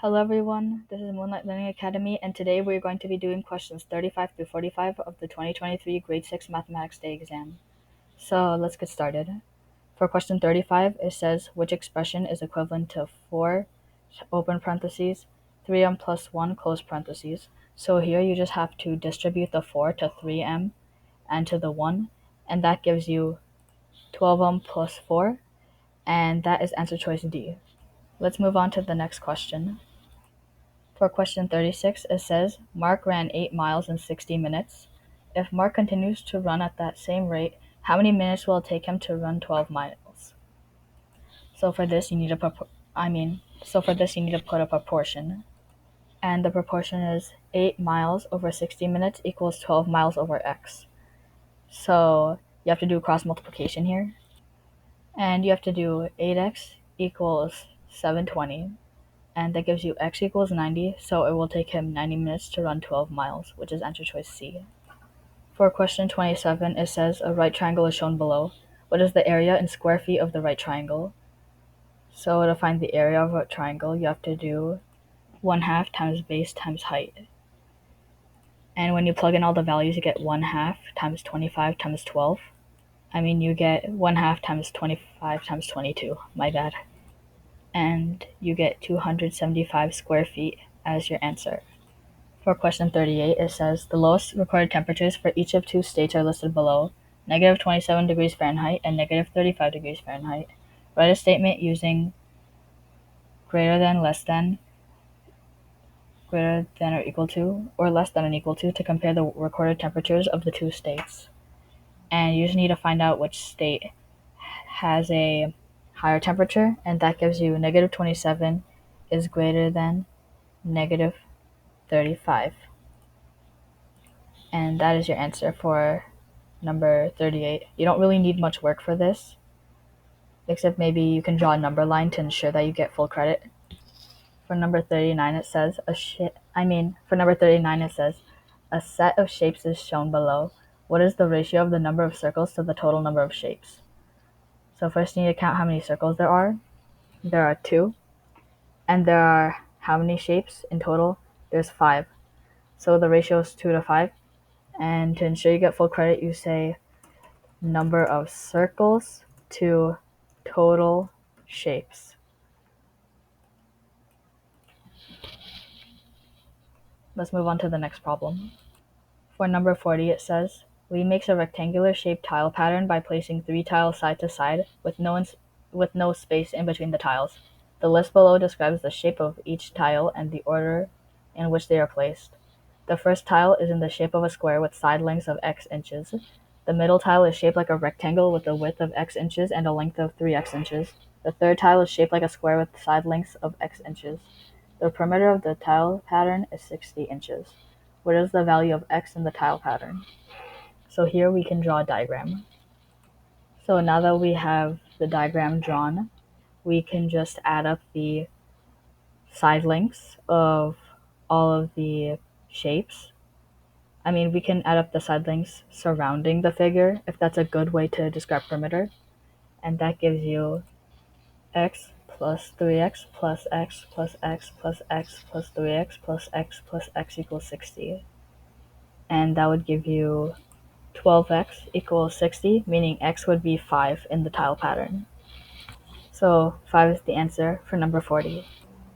Hello everyone, this is Moonlight Learning Academy, and today we're going to be doing questions 35 through 45 of the 2023 Grade 6 Mathematics Day exam. So let's get started. For question 35, it says, which expression is equivalent to 4, open parentheses, 3m plus 1, close parentheses. So here you just have to distribute the 4 to 3m and to the 1, and that gives you 12m plus 4, and that is answer choice D. Let's move on to the next question. For question 36, it says, Mark ran 8 miles in 60 minutes. If Mark continues to run at that same rate, how many minutes will it take him to run 12 miles? So for this, you need to put a proportion. And the proportion is 8 miles over 60 minutes equals 12 miles over x. So you have to do cross multiplication here. And you have to do 8x equals 720. And that gives you x equals 90, so it will take him 90 minutes to run 12 miles, which is answer choice C. For question 27, it says a right triangle is shown below. What is the area in square feet of the right triangle? So to find the area of a triangle, you have to do 1/2 times base times height. And when you plug in all the values, you get 1/2 times 25 times 12. You get 1/2 times 25 times 22, my bad. And you get 275 square feet as your answer. For question 38, it says the lowest recorded temperatures for each of two states are listed below, negative 27 degrees Fahrenheit and negative 35 degrees Fahrenheit. Write a statement using greater than, less than, greater than or equal to, or less than and equal to compare the recorded temperatures of the two states. And you just need to find out which state has a higher temperature, and that gives you negative 27 is greater than negative 35. And that is your answer for number 38. You don't really need much work for this, except maybe you can draw a number line to ensure that you get full credit. For number 39, it says a set of shapes is shown below. What is the ratio of the number of circles to the total number of shapes? So first you need to count how many circles there are. There are 2. And there are how many shapes in total? There's 5. So the ratio is 2 to 5. And to ensure you get full credit, you say number of circles to total shapes. Let's move on to the next problem. For number 40, it says, Lee makes a rectangular shaped tile pattern by placing 3 tiles side to side with no space in between the tiles. The list below describes the shape of each tile and the order in which they are placed. The first tile is in the shape of a square with side lengths of x inches. The middle tile is shaped like a rectangle with a width of x inches and a length of 3x inches. The third tile is shaped like a square with side lengths of x inches. The perimeter of the tile pattern is 60 inches. What is the value of x in the tile pattern? So here we can draw a diagram. So now that we have the diagram drawn, we can just add up the side lengths of all of the shapes. We can add up the side lengths surrounding the figure, if that's a good way to describe perimeter. And that gives you x plus 3x plus x plus x plus x plus 3x plus x equals 60. And that would give you 12x equals 60, meaning x would be 5 in the tile pattern. So 5 is the answer for number 40.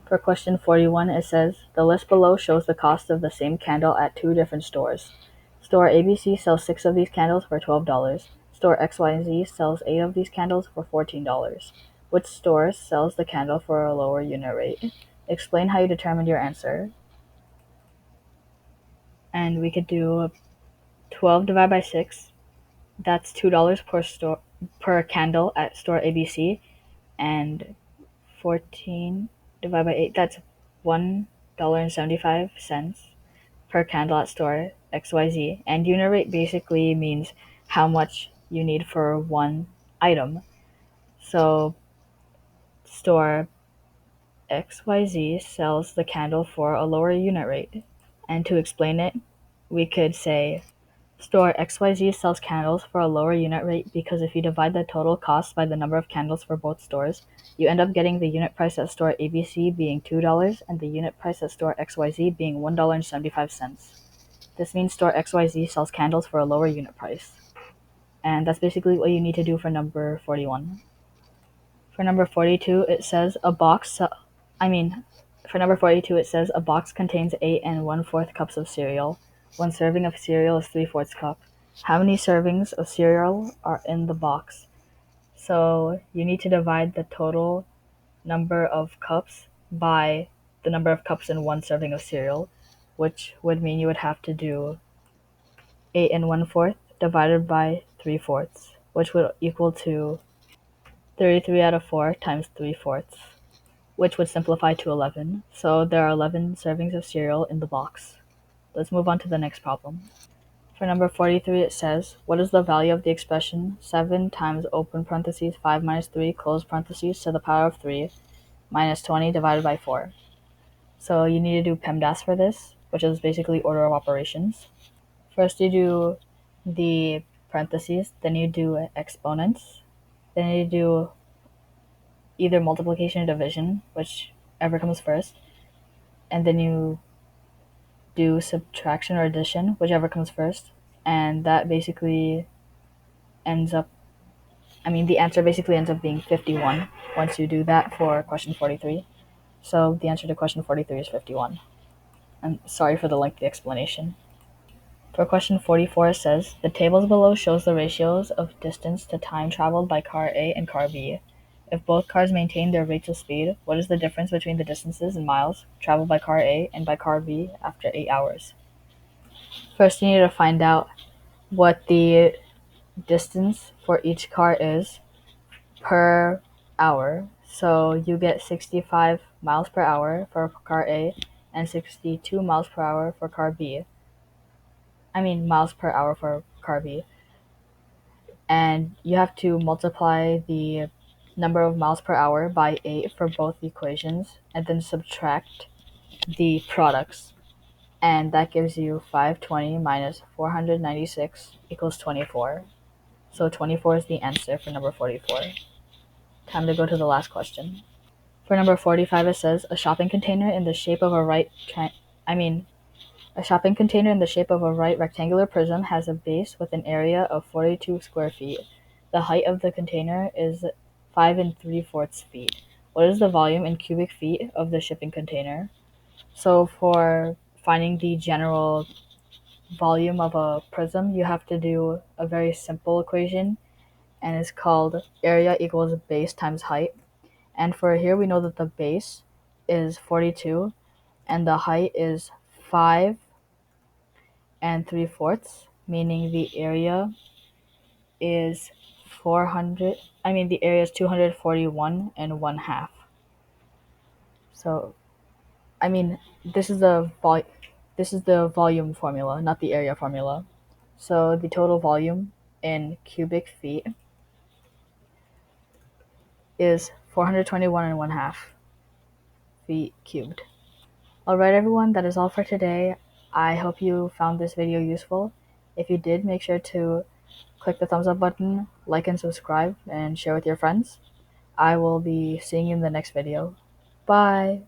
For question 41, it says, the list below shows the cost of the same candle at 2 different stores. Store ABC sells 6 of these candles for $12. Store XYZ sells 8 of these candles for $14. Which store sells the candle for a lower unit rate? Explain how you determined your answer. And we could do 12 divided by 6. That's $2 per candle at store ABC. And 14 divided by 8, that's $1.75 per candle at store XYZ. And unit rate basically means how much you need for one item. So store XYZ sells the candle for a lower unit rate. And to explain it, we could say Store XYZ sells candles for a lower unit rate because if you divide the total cost by the number of candles for both stores, you end up getting the unit price at store ABC being $2 and the unit price at store XYZ being $1.75. This means store XYZ sells candles for a lower unit price. And that's basically what you need to do for number 41. For number 42, it says a box. For number 42, it says a box contains 8 and 1/4 cups of cereal. One serving of cereal is 3/4 cup. How many servings of cereal are in the box? So you need to divide the total number of cups by the number of cups in one serving of cereal, which would mean you would have to do 8 and 1/4 divided by 3/4, which would equal to 33 out of 4 times 3/4, which would simplify to 11. So there are 11 servings of cereal in the box. Let's move on to the next problem. For number 43, it says, what is the value of the expression 7 times open parentheses 5 minus 3 close parentheses to the power of 3 minus 20 divided by 4? So you need to do PEMDAS for this, which is basically order of operations. First you do the parentheses, then you do exponents, then you do either multiplication or division, whichever comes first, and then you do subtraction or addition, whichever comes first, and that basically ends up, the answer basically ends up being 51 once you do that for question 43. So the answer to question 43 is 51. I'm sorry for the lengthy explanation. For question 44, it says, the tables below shows the ratios of distance to time traveled by car A and car B. If both cars maintain their rates of speed, what is the difference between the distances in miles traveled by car A and by car B after 8 hours? First, you need to find out what the distance for each car is per hour. So you get 65 miles per hour for car A and 62 miles per hour for car B. Miles per hour for car B. And you have to multiply the number of miles per hour by 8 for both equations and then subtract the products. And that gives you 520 minus 496 equals 24. So 24 is the answer for number 44. Time to go to the last question. For number 45, it says, a shopping container in the shape of a right rectangular prism has a base with an area of 42 square feet. The height of the container is 5 3/4 feet. What is the volume in cubic feet of the shipping container? So for finding the general volume of a prism, you have to do a very simple equation, and it's called area equals base times height. And for here, we know that the base is 42 and the height is 5 3/4, meaning the area is 241 and 1/2. So, this is the volume formula, not the area formula. So the total volume in cubic feet is 421 and 1/2 feet cubed. Alright everyone, that is all for today. I hope you found this video useful. If you did, make sure to click the thumbs up button, like and subscribe, and share with your friends. I will be seeing you in the next video. Bye!